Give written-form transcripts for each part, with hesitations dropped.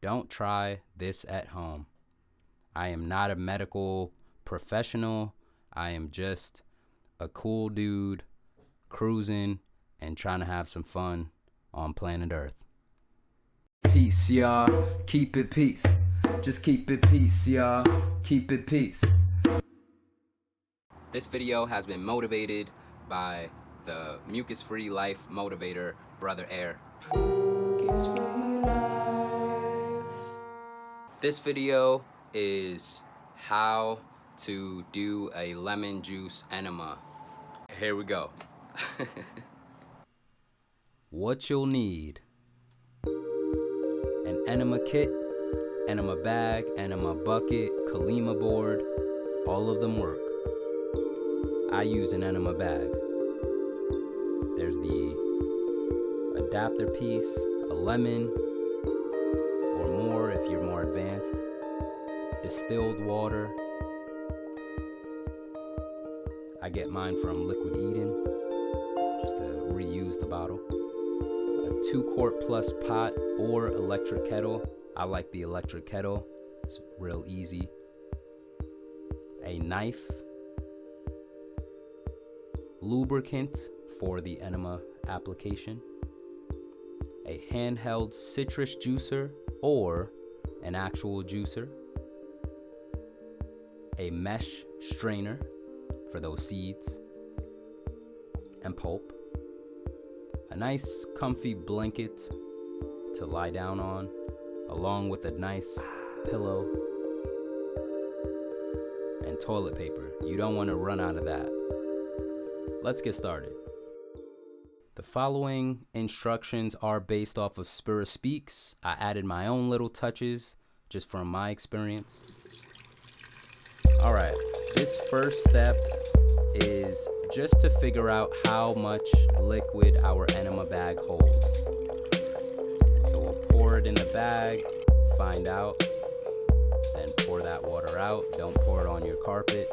don't try this at home. I am not a medical professional. I am just a cool dude cruising and trying to have some fun on planet Earth. Peace, y'all. Keep it peace. Just keep it peace, y'all. Keep it peace. This video has been motivated by the mucus-free life motivator, Brother Air. This video is how to do a lemon juice enema. Here we go. What you'll need: an enema kit, enema bag, enema bucket, Kalima board. All of them work. I use an enema bag. There's the adapter piece, a lemon, or more if you're more advanced, distilled water. I get mine from Liquid Eden, just to reuse the bottle. A 2-quart plus pot or electric kettle. I like the electric kettle, it's real easy. A knife, lubricant for the enema application, a handheld citrus juicer or an actual juicer, a mesh strainer for those seeds and pulp, a nice comfy blanket to lie down on, along with a nice pillow, and toilet paper. You don't want to run out of that. Let's get started. The following instructions are based off of Spira Speaks. I added my own little touches just from my experience. All right, this first step is just to figure out how much liquid our enema bag holds. So we'll pour it in the bag, find out, then pour that water out. Don't pour it on your carpet.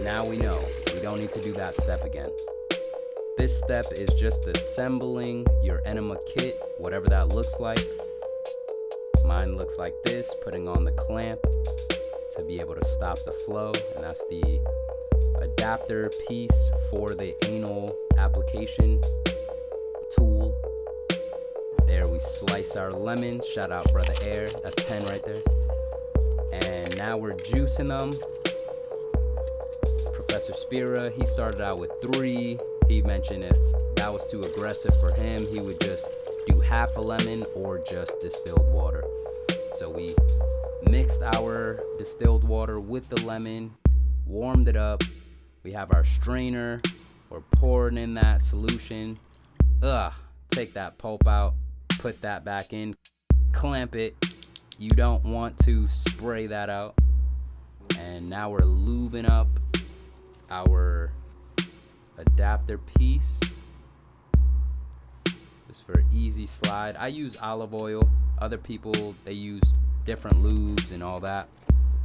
Now we know we don't need to do that step again. This step is just assembling your enema kit, whatever that looks like. Mine looks like this, putting on the clamp to be able to stop the flow, and that's the adapter piece for the anal application tool. There we slice our lemon. Shout out Brother Air, that's 10 right there. And now we're juicing them. Professor Spira, he started out with 3. He mentioned if that was too aggressive for him, he would just do half a lemon or just distilled water. So we mixed our distilled water with the lemon, warmed it up. We have our strainer. We're pouring in that solution. Take that pulp out, put that back in, clamp it. You don't want to spray that out. And now we're lubing up our adapter piece, just for easy slide. I use olive oil. Other people, they use different lubes and all that.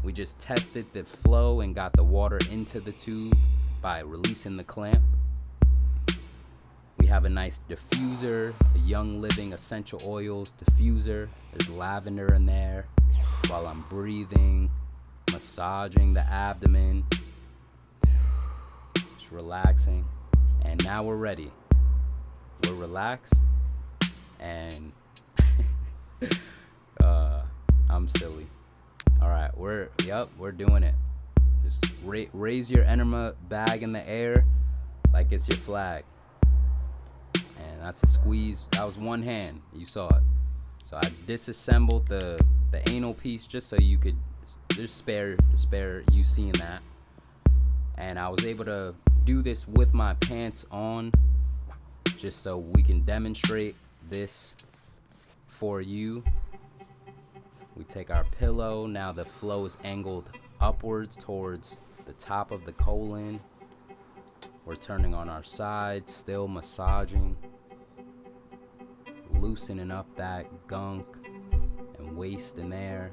We just tested the flow and got the water into the tube by releasing the clamp. We have a nice diffuser, a Young Living essential oils diffuser. There's lavender in there while I'm breathing, massaging the abdomen, just relaxing. And now we're ready. We're relaxed, and I'm silly. All right, we're doing it. Just raise your enema bag in the air like it's your flag. And that's a squeeze. That was one hand. You saw it. So I disassembled the anal piece just so you could just spare you seeing that. And I was able to do this with my pants on, just so we can demonstrate this for you. We take our pillow. Now the flow is angled upwards towards the top of the colon. We're turning on our side, still massaging, loosening up that gunk and waste in there.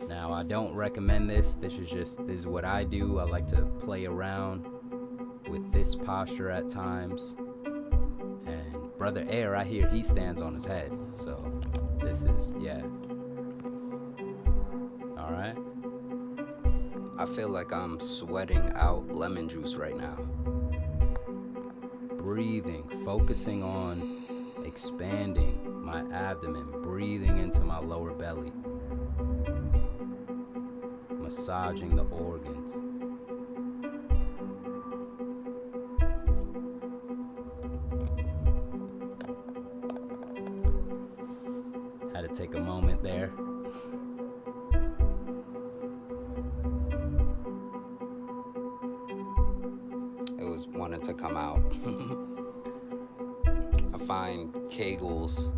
Now, I don't recommend this. This is what I do. I like to play around with this posture at times and brother Air, right here, he stands on his head. So this is, yeah. All right. I feel like I'm sweating out lemon juice right now. Breathing, focusing on expanding my abdomen, breathing into my lower belly, massaging the organs. Had to take a moment there. It was wanting to come out. I find Kegels,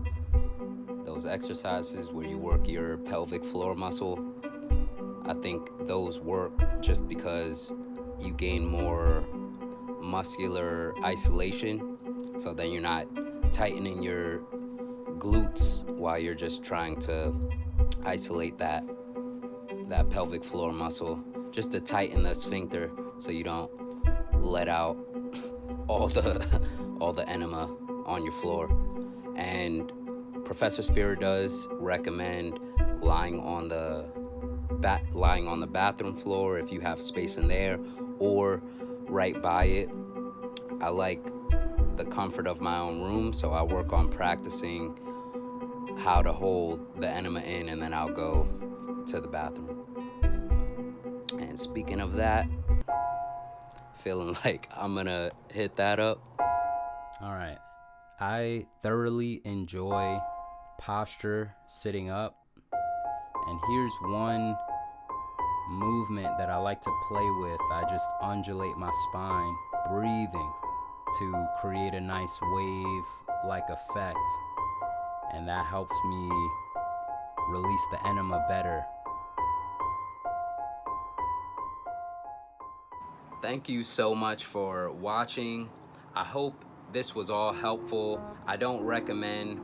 those exercises where you work your pelvic floor muscle, I think those work just because you gain more muscular isolation, so then you're not tightening your glutes while you're just trying to isolate that pelvic floor muscle, just to tighten the sphincter so you don't let out all the enema on your floor. And Professor Spira does recommend lying on the bathroom floor if you have space in there, or right by it. I like the comfort of my own room, so I work on practicing how to hold the enema in, and then I'll go to the bathroom. And speaking of that, feeling like I'm gonna hit that up. All right. I thoroughly enjoy posture sitting up. And here's one movement that I like to play with. I just undulate my spine, breathing to create a nice wave-like effect. And that helps me release the enema better. Thank you so much for watching. I hope this was all helpful. I don't recommend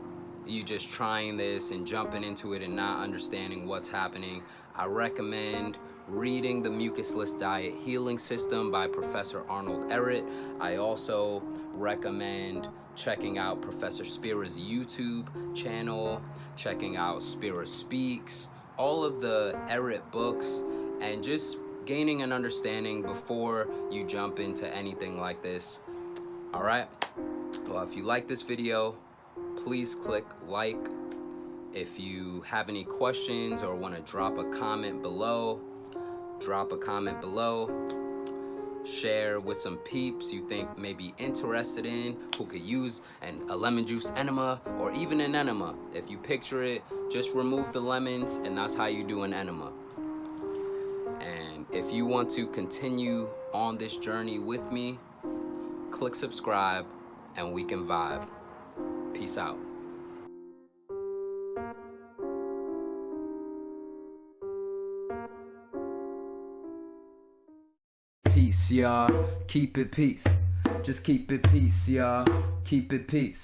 you just trying this and jumping into it and not understanding what's happening. I recommend reading The Mucusless Diet Healing System by Professor Arnold Ehret. I also recommend checking out Professor Spira's YouTube channel, checking out Spira Speaks, all of the Ehret books, and just gaining an understanding before you jump into anything like this. All right, well, if you like this video, please click like. If you have any questions or want to drop a comment below, drop a comment below. Share with some peeps you think may be interested in, who could use a lemon juice enema or even an enema. If you picture it, just remove the lemons and that's how you do an enema. And if you want to continue on this journey with me, click subscribe and we can vibe. Peace out. Peace, y'all. Keep it peace. Just keep it peace, y'all. Keep it peace.